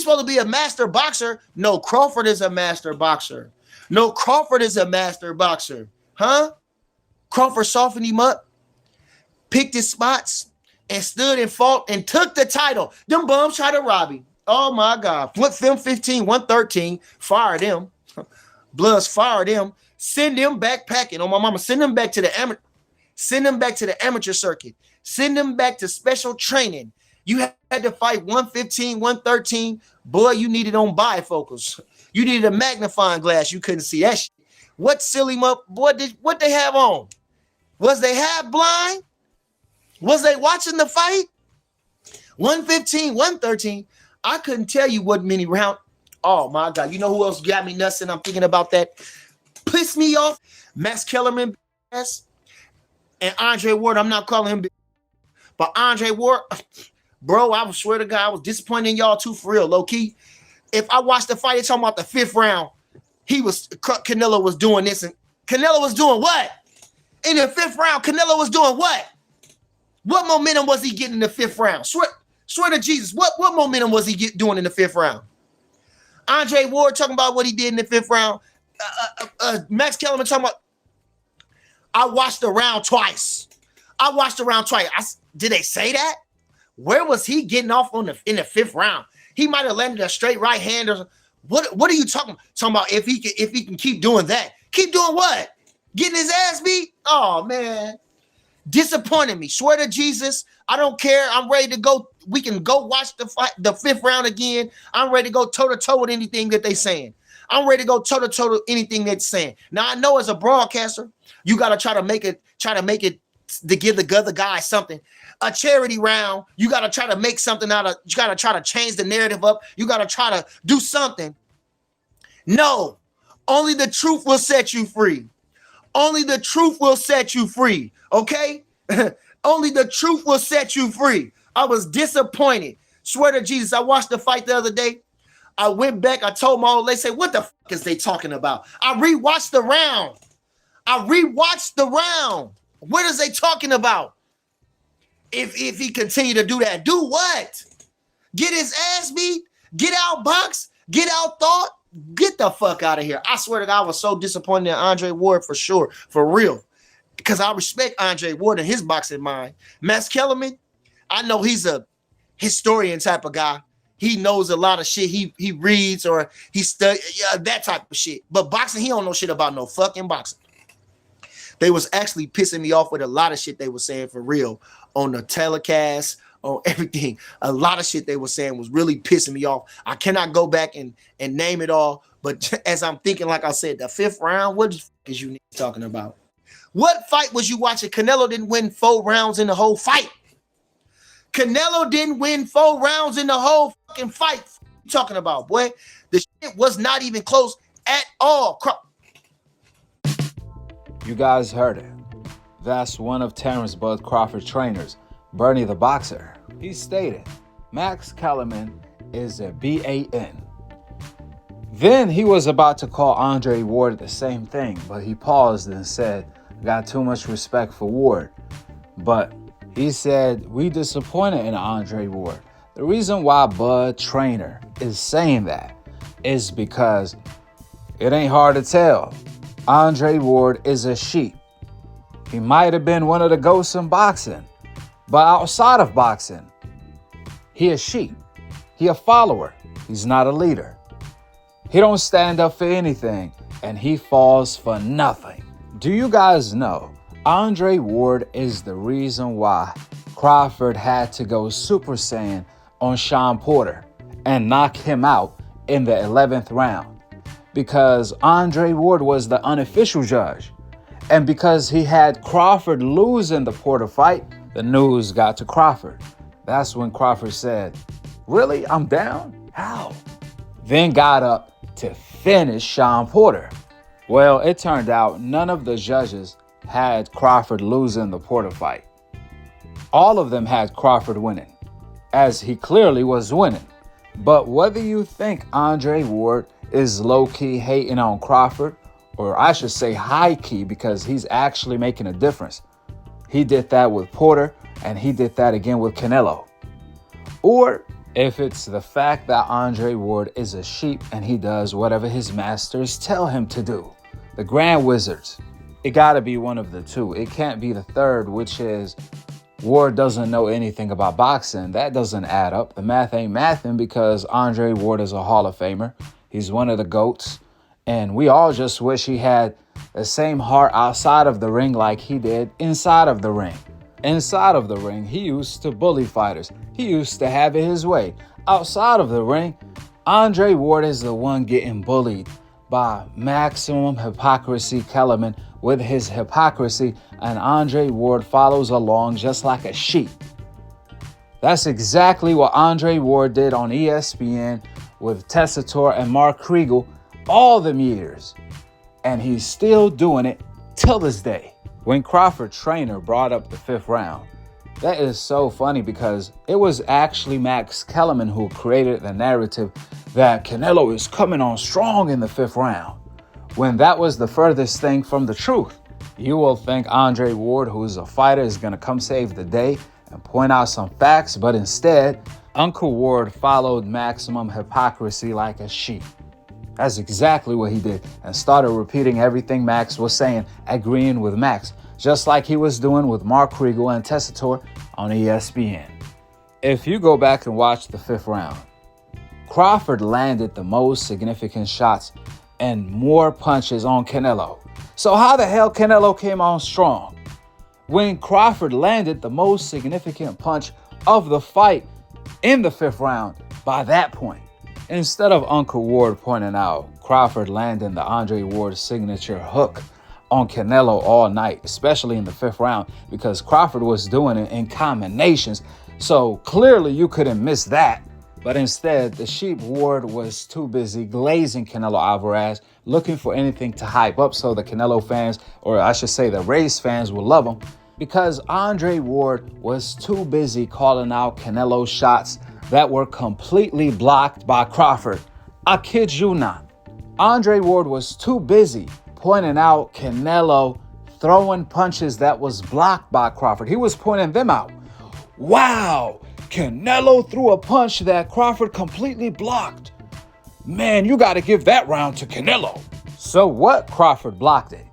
supposed to be a master boxer. No, Crawford is a master boxer. No, Crawford is a master boxer. Huh? Crawford softened him up, picked his spots, and stood and fought and took the title. Them bums tried to rob him. Oh, my God. Flip film 15, 113. Fired him. Bloods fired him. Send them back packing. Oh, my mama. Send them back to the amateur. Send them back to the amateur circuit. Send them back to special training. You had to fight 115, 113. Boy, you needed on bifocals. You needed a magnifying glass. You couldn't see that shit. What seal him up? What they have on? Was they half blind? Was they watching the fight? 115, 113. I couldn't tell you what many rounds. Oh, my God. You know who else got me nuts and I'm thinking about that? Pissed me off. Max Kellerman and Andre Ward. I'm not calling him, but Andre Ward, bro, I swear to God, I was disappointed in y'all too, for real, low key. If I watched the fight, they're talking about the 5th round. Canelo was doing this, and Canelo was doing what? In the 5th round, Canelo was doing what? What momentum was he getting in the 5th round? Swear to Jesus, what momentum was he doing in the 5th round? Andre Ward talking about what he did in the 5th round. Max Kellerman talking about, I watched the round twice. Did they say that? Where was he getting off in the 5th round? He might have landed a straight right hand or what are you talking about? If he can keep doing that, keep doing what? Getting his ass beat? Oh man, disappointed me. Swear to Jesus, I don't care. I'm ready to go. We can go watch the fight, the 5th round again. I'm ready to go toe to toe with anything that they saying. I'm ready to go toe to toe with anything they're saying. Now I know as a broadcaster, you gotta try to make it to give the other guy something. A charity round, you got to try to make something out of, you got to try to change the narrative up. You got to try to do something. No, only the truth will set you free. Only the truth will set you free. Okay? Only the truth will set you free. I was disappointed. Swear to Jesus, I watched the fight the other day. I went back. I told my old lady, say, what the fuck is they talking about? I rewatched the round. What is they talking about? If he continue to do that, do what? Get his ass beat? Get out box? Get out thought? Get the fuck out of here. I swear to God, I was so disappointed in Andre Ward for sure, for real. Because I respect Andre Ward and his boxing mind. Max Kellerman, I know he's a historian type of guy. He knows a lot of shit. He reads or he studies, that type of shit. But boxing, he don't know shit about no fucking boxing. They was actually pissing me off with a lot of shit they were saying for real on the telecast, on everything. A lot of shit they were saying was really pissing me off. I cannot go back and name it all. But as I'm thinking, like I said, the 5th round, what the fuck is you talking about? What fight was you watching? Canelo didn't win 4 rounds in the whole fight. Canelo didn't win 4 rounds in the whole fucking fight. What you talking about, boy? The shit was not even close at all. You guys heard it. That's one of Terence Bud Crawford's trainers, Bernie the Boxer. He stated, Max Kellerman is a BAN. Then he was about to call Andre Ward the same thing, but he paused and said, got too much respect for Ward. But he said, we disappointed in Andre Ward. The reason why Bud Trainer is saying that is because it ain't hard to tell. Andre Ward is a sheep. He might have been one of the ghosts in boxing, but outside of boxing, he a sheep. He a follower. He's not a leader. He don't stand up for anything, and he falls for nothing. Do you guys know Andre Ward is the reason why Crawford had to go Super Saiyan on Sean Porter and knock him out in the 11th round? Because Andre Ward was the unofficial judge. And because he had Crawford lose in the Porter fight, the news got to Crawford. That's when Crawford said, really? I'm down? How? Then got up to finish Sean Porter. Well, it turned out none of the judges had Crawford losing the Porter fight. All of them had Crawford winning, as he clearly was winning. But whether you think Andre Ward is low-key hating on Crawford, or I should say high-key, because he's actually making a difference. He did that with Porter, and he did that again with Canelo. Or If it's the fact that Andre Ward is a sheep and he does whatever his masters tell him to do, the Grand Wizards, it gotta be one of the two. It can't be the third, which is Ward doesn't know anything about boxing. That doesn't add up. The math ain't mathing because Andre Ward is a Hall of Famer. He's one of the GOATs. And we all just wish he had the same heart outside of the ring like he did inside of the ring. Inside of the ring, he used to bully fighters. He used to have it his way. Outside of the ring, Andre Ward is the one getting bullied by maximum hypocrisy Kellerman with his hypocrisy, and Andre Ward follows along just like a sheep. That's exactly what Andre Ward did on ESPN with Tessitore and Mark Kriegel all them years. And he's still doing it till this day. When Crawford trainer brought up the 5th round, that is so funny because it was actually Max Kellerman who created the narrative that Canelo is coming on strong in the 5th round, when that was the furthest thing from the truth. You will think Andre Ward, who is a fighter, is going to come save the day and point out some facts, but instead, Uncle Ward followed maximum hypocrisy like a sheep. That's exactly what he did, and started repeating everything Max was saying, agreeing with Max, just like he was doing with Mark Kriegel and Tessitore on ESPN. If you go back and watch the 5th round, Crawford landed the most significant shots and more punches on Canelo. So how the hell Canelo came on strong when Crawford landed the most significant punch of the fight in the 5th round by that point? Instead of Uncle Ward pointing out Crawford landing the Andre Ward signature hook on Canelo all night, especially in the 5th round, because Crawford was doing it in combinations. So clearly you couldn't miss that. But instead, the sheep Ward was too busy glazing Canelo Alvarez, looking for anything to hype up so the Canelo fans, or I should say the race fans, will love him, because Andre Ward was too busy calling out Canelo shots that were completely blocked by Crawford. I kid you not. Andre Ward was too busy pointing out Canelo throwing punches that was blocked by Crawford. He was pointing them out. Wow, Canelo threw a punch that Crawford completely blocked. Man, you got to give that round to Canelo. So what? Crawford blocked it.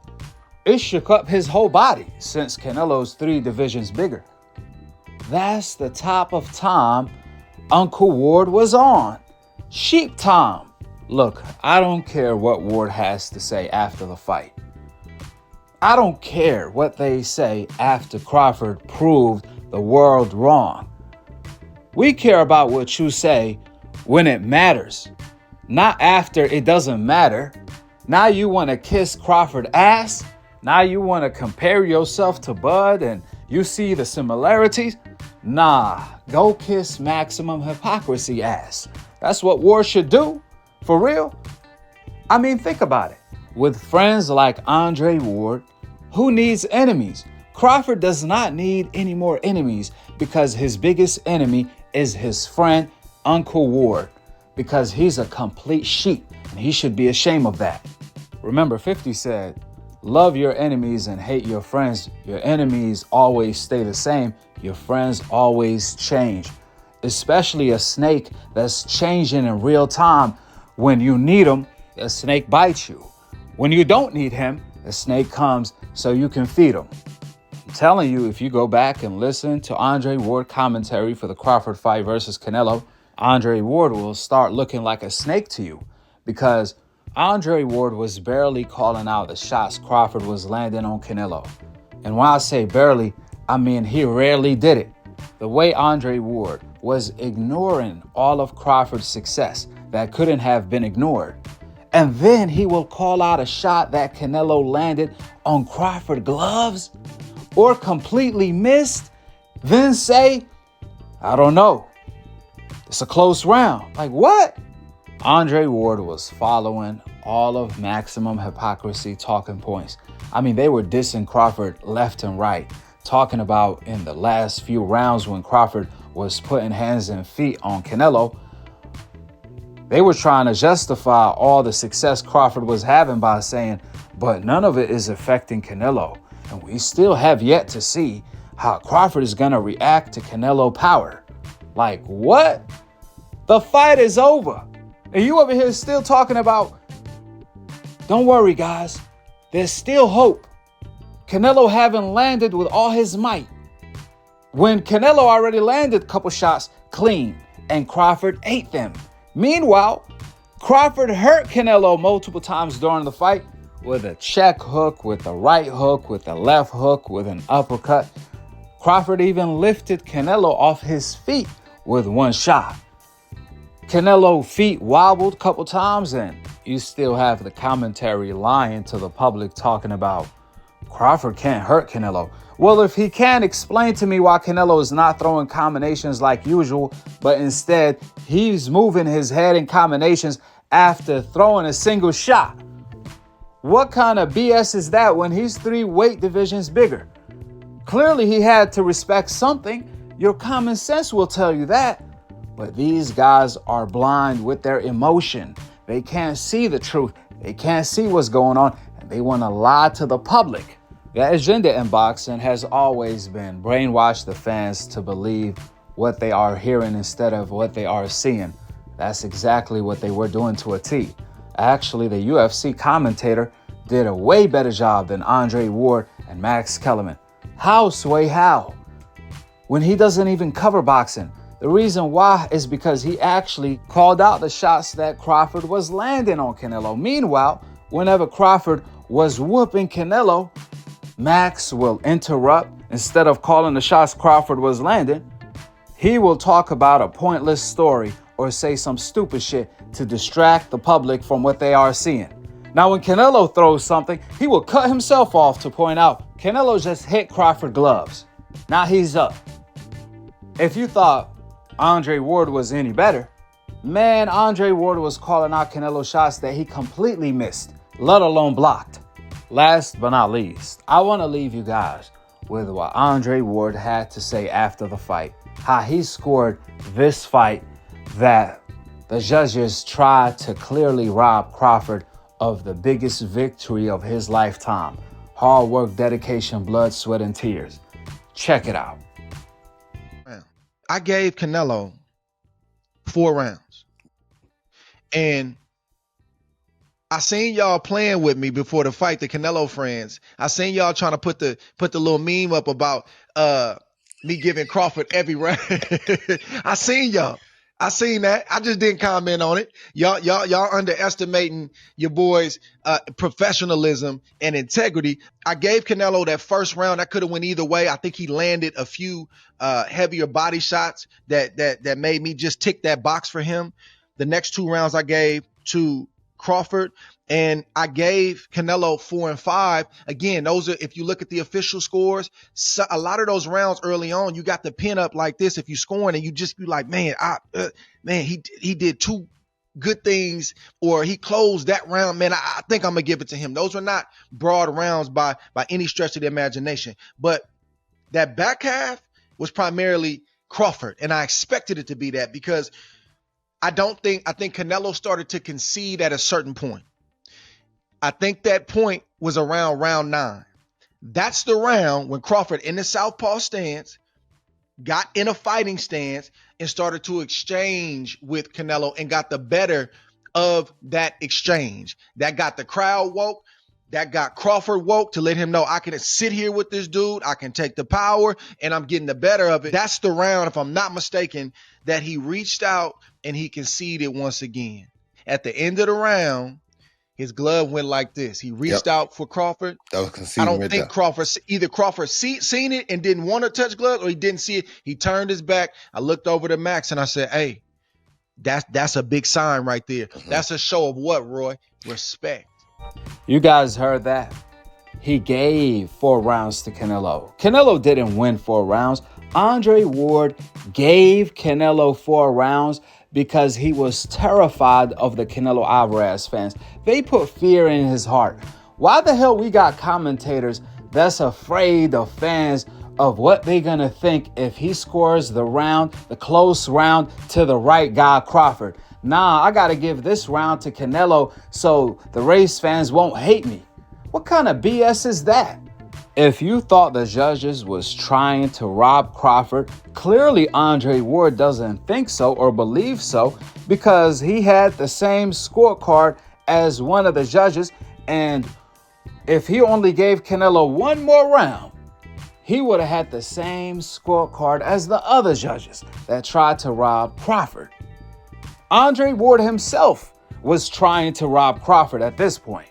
It shook up his whole body since Canelo's 3 divisions bigger. That's the top of time Uncle Ward was on. Sheep time. Look, I don't care what Ward has to say after the fight. I don't care what they say after Crawford proved the world wrong. We care about what you say when it matters, not after it doesn't matter. Now you want to kiss Crawford ass? Now you want to compare yourself to Bud and you see the similarities? Nah, go kiss maximum hypocrisy ass. That's what Ward should do. For real? I mean, think about it. With friends like Andre Ward, who needs enemies? Crawford does not need any more enemies because his biggest enemy is his friend, Uncle Ward, because he's a complete sheep and he should be ashamed of that. Remember, 50 said, love your enemies and hate your friends. Your enemies always stay the same. Your friends always change, especially a snake that's changing in real time. When you need him, a snake bites you. When you don't need him, a snake comes so you can feed him. I'm telling you, if you go back and listen to Andre Ward commentary for the Crawford fight versus Canelo, Andre Ward will start looking like a snake to you, because Andre Ward was barely calling out the shots Crawford was landing on Canelo. And when I say barely, I mean he rarely did it. The way Andre Ward was ignoring all of Crawford's success that couldn't have been ignored. And then he will call out a shot that Canelo landed on Crawford gloves or completely missed, then say, I don't know, it's a close round. Like what? Andre Ward was following all of maximum hypocrisy talking points. I mean, they were dissing Crawford left and right, talking about in the last few rounds when Crawford was putting hands and feet on Canelo. They were trying to justify all the success Crawford was having by saying, but none of it is affecting Canelo. And we still have yet to see how Crawford is going to react to Canelo power. Like what? The fight is over. And you over here still talking about, don't worry, guys. There's still hope. Canelo haven't landed with all his might. When Canelo already landed a couple shots clean and Crawford ate them. Meanwhile, Crawford hurt Canelo multiple times during the fight with a check hook, with a right hook, with a left hook, with an uppercut. Crawford even lifted Canelo off his feet with one shot. Canelo feet wobbled a couple times, and you still have the commentary lying to the public talking about Crawford can't hurt Canelo. Well, if he can, explain to me why Canelo is not throwing combinations like usual, but instead he's moving his head in combinations after throwing a single shot. What kind of BS is that when he's 3 weight divisions bigger? Clearly he had to respect something. Your common sense will tell you that. But these guys are blind with their emotion. They can't see the truth. They can't see what's going on, and they want to lie to the public. The agenda in boxing has always been brainwash the fans to believe what they are hearing instead of what they are seeing. That's exactly what they were doing to a T. Actually, the UFC commentator did a way better job than Andre Ward and Max Kellerman. How, Sway? How? When he doesn't even cover boxing. The reason why is because he actually called out the shots that Crawford was landing on Canelo. Meanwhile, whenever Crawford was whooping Canelo, Max will interrupt. Instead of calling the shots Crawford was landing, he will talk about a pointless story or say some stupid shit to distract the public from what they are seeing. Now, when Canelo throws something, he will cut himself off to point out Canelo just hit Crawford gloves. Now he's up. If you thought Andre Ward was any better, man, Andre Ward was calling out Canelo shots that he completely missed, let alone blocked. Last but not least, I want to leave you guys with what Andre Ward had to say after the fight. How he scored this fight that the judges tried to clearly rob Crawford of the biggest victory of his lifetime. Hard work, dedication, blood, sweat, and tears. Check it out. I gave Canelo 4 rounds. And I seen y'all playing with me before the fight, the Canelo friends. I seen y'all trying to put the little meme up about me giving Crawford every round. I seen y'all. I seen that. I just didn't comment on it. Y'all underestimating your boy's professionalism and integrity. I gave Canelo that first round. That could have went either way. I think he landed a few heavier body shots that made me just tick that box for him. The next 2 rounds I gave to Crawford, and I gave Canelo 4 and 5. Again, those are, if you look at the official scores, a lot of those rounds early on, you got the pin up like this. If you scoring and you just be like, man, he did 2 good things, or he closed that round, man, I think I'm gonna give it to him. Those were not broad rounds by any stretch of the imagination, but that back half was primarily Crawford, and I expected it to be that because I think Canelo started to concede at a certain point. I think that point was around round 9. That's the round when Crawford in the southpaw stance got in a fighting stance and started to exchange with Canelo and got the better of that exchange. That got the crowd woke. That got Crawford woke to let him know I can sit here with this dude. I can take the power and I'm getting the better of it. That's the round, if I'm not mistaken, that he reached out and he conceded once again. At the end of the round, his glove went like this. He reached out for Crawford. That was conceding. I don't think Crawford seen it and didn't want to touch gloves, or he didn't see it. He turned his back. I looked over to Max and I said, hey, that's a big sign right there. That's a show of what, Roy? Respect. You guys heard that? He gave 4 rounds to Canelo. Canelo didn't win 4 rounds. Andre Ward gave Canelo 4 rounds because he was terrified of the Canelo Alvarez fans. They put fear in his heart. Why the hell we got commentators that's afraid of fans of what they're gonna think if he scores the round, the close round, to the right guy, Crawford? Nah, I gotta give this round to Canelo so the race fans won't hate me. What kind of BS is that? If you thought the judges was trying to rob Crawford, clearly Andre Ward doesn't think so or believe so, because he had the same scorecard as one of the judges, and if he only gave Canelo one more round, he would have had the same scorecard as the other judges that tried to rob Crawford. Andre Ward himself was trying to rob Crawford at this point.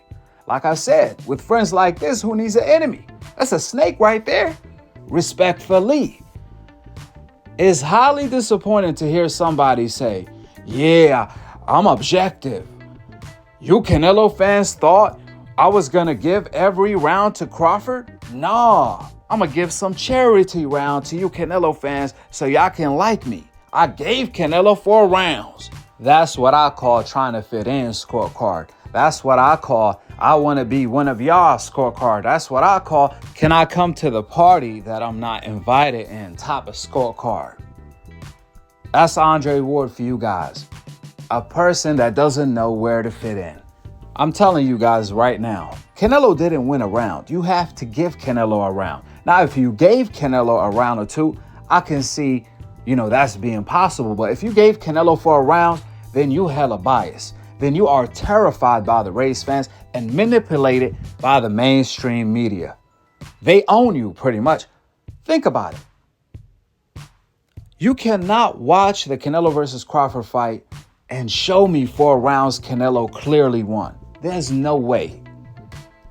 Like I said, with friends like this, who needs an enemy? That's a snake right there. Respectfully. It's highly disappointing to hear somebody say, yeah, I'm objective. You Canelo fans thought I was going to give every round to Crawford? Nah, I'm going to give some charity round to you Canelo fans so y'all can like me. I gave Canelo 4 rounds. That's what I call trying to fit in scorecard. That's what I call I want to be one of y'all scorecard. That's what I call can I come to the party that I'm not invited in type of scorecard. That's Andre Ward for you guys. A person that doesn't know where to fit in. I'm telling you guys right now, Canelo didn't win a round. You have to give Canelo a round. Now, if you gave Canelo a round or two, I can see, that's being possible. But if you gave Canelo 4 rounds, then you hella biased. Then you are terrified by the race fans and manipulated by the mainstream media. They own you pretty much. Think about it. You cannot watch the Canelo versus Crawford fight and show me 4 rounds Canelo clearly won. There's no way.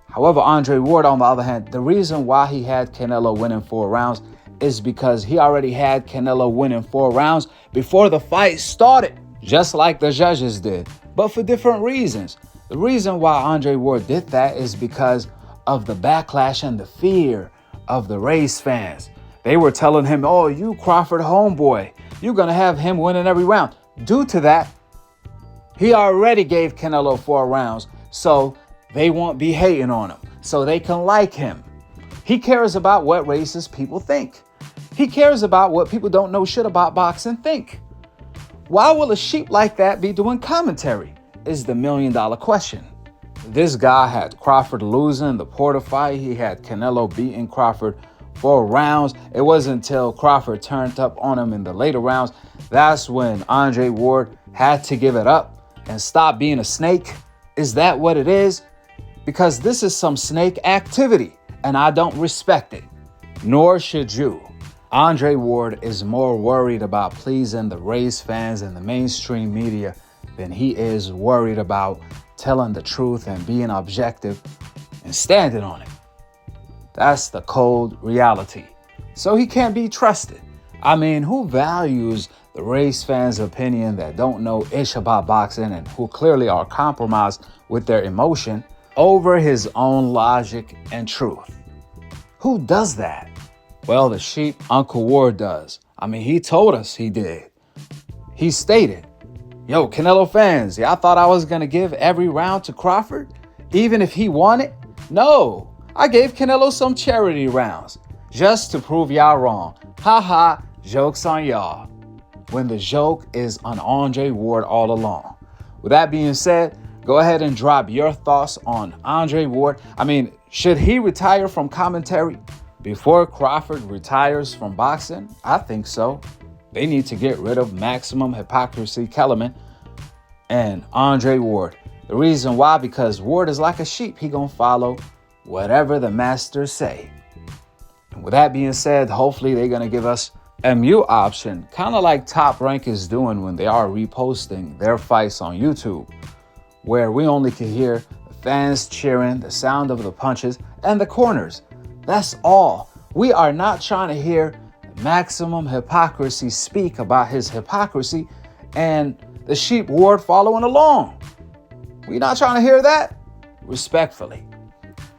However, Andre Ward, on the other hand, the reason why he had Canelo winning 4 rounds is because he already had Canelo winning 4 rounds before the fight started, just like the judges did, but for different reasons. The reason why Andre Ward did that is because of the backlash and the fear of the race fans. They were telling him, oh, you Crawford homeboy, you're going to have him winning every round. Due to that, he already gave Canelo 4 rounds, so they won't be hating on him, so they can like him. He cares about what racist people think. He cares about what people don't know shit about boxing think. Why will a sheep like that be doing commentary is the $1 million question. This guy had Crawford losing the Porter fight. He had Canelo beating Crawford 4 rounds. It wasn't until Crawford turned up on him in the later rounds. That's when Andre Ward had to give it up and stop being a snake. Is that what it is? Because this is some snake activity and I don't respect it. Nor should you. Andre Ward is more worried about pleasing the race fans and the mainstream media than he is worried about telling the truth and being objective and standing on it. That's the cold reality. So he can't be trusted. I mean, who values the race fans' opinion that don't know ish about boxing and who clearly are compromised with their emotion over his own logic and truth? Who does that? Well, the sheep Uncle Ward does. I mean, he told us he did. He stated, yo, Canelo fans, y'all thought I was going to give every round to Crawford, even if he won it? No, I gave Canelo some charity rounds just to prove y'all wrong. Ha ha, joke's on y'all. When the joke is on Andre Ward all along. With that being said, go ahead and drop your thoughts on Andre Ward. I mean, should he retire from commentary before Crawford retires from boxing? I think so. They need to get rid of maximum hypocrisy Kellerman and Andre Ward. The reason why, because Ward is like a sheep. He gonna follow whatever the masters say. And with that being said, hopefully they're gonna give us a mute option, kind of like Top Rank is doing when they are reposting their fights on YouTube, where we only can hear the fans cheering, the sound of the punches, and the corners. That's all. We are not trying to hear maximum hypocrisy speak about his hypocrisy and the sheep Ward following along. We're not trying to hear that. Respectfully.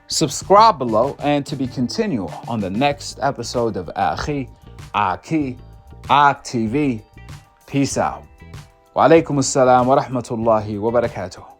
Subscribe below and to be continued on the next episode of Akhi, Akhi TV. Peace out. Wa alaikum assalam wa rahmatullahi wa barakatuh.